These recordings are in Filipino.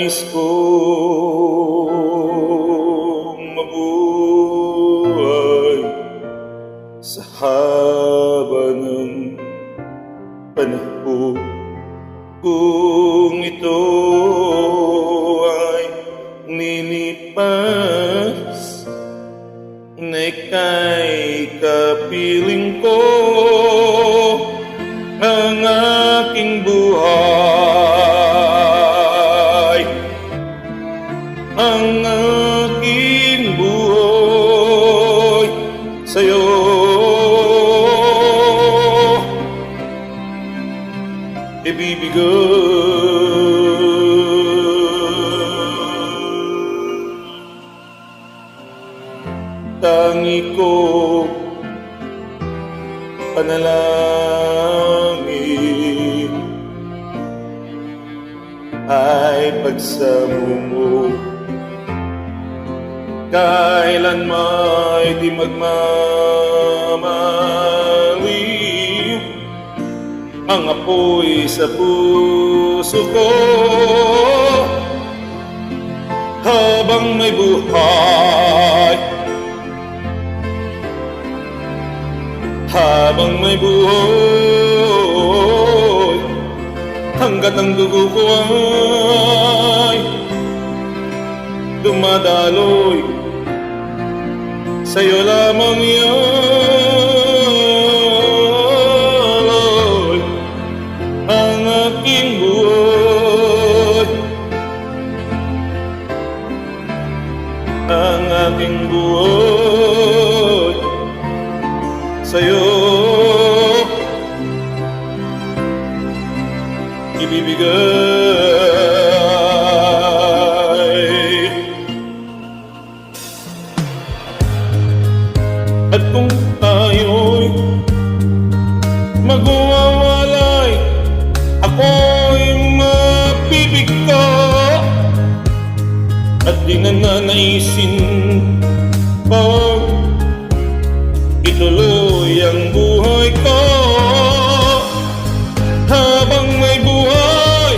Nais kong mabuhay sa haba ng panahon kung ito ay nilipas na ika'y kapiling ko ang aking buhay, ang aking buhay sa'yo. Tangi ko panalangin ay pagsamo mo, kailanman di magmamaliw ang apoy sa puso ko habang may buhay. Habang may buhay, hanggat ang dugo ko ay dumadaloy, sa'yo lamang yan ang aking buhay, ang aking buhay sa'yo ibibigay. At kung tayo'y magwawalay, ako'y mapipigka at di na nanaisin pag ituloy ang buhay ko. Habang may buhay,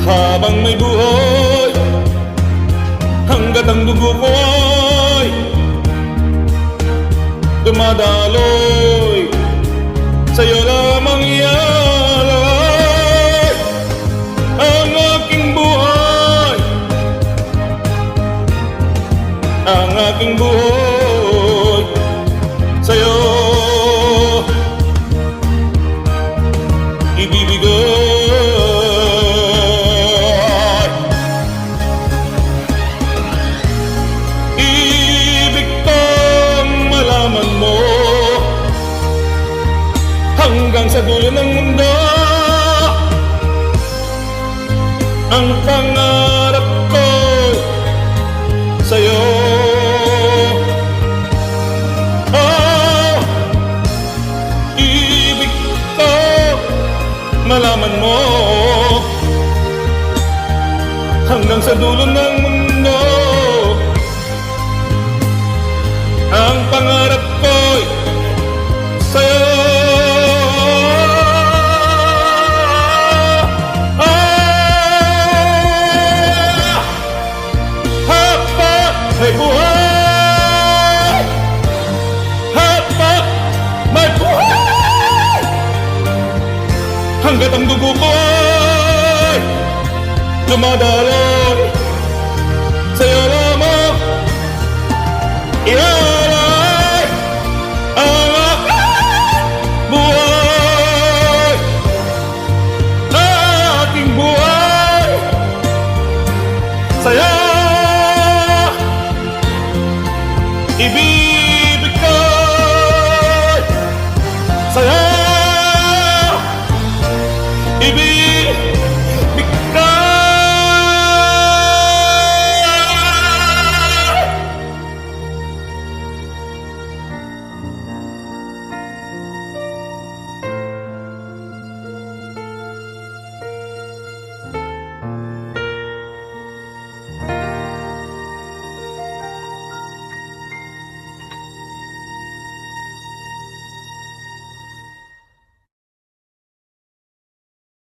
habang may buhay, hanggat ang dugo ko ay dumadaloy, sa'yo lamang ialay ang aking buhay, ang aking buhay sa'yo ibibigay. Ibig kong malaman mo hanggang sa dulo ng mundo ang pangarap ko sa'yo. Malaman mo hanggang sa dulo ng mundo ang pangarap ko'y sa'yo. Habang may buhay, habang may buhay, hanggat ang dugo ko ay dumadaloy sa'yo.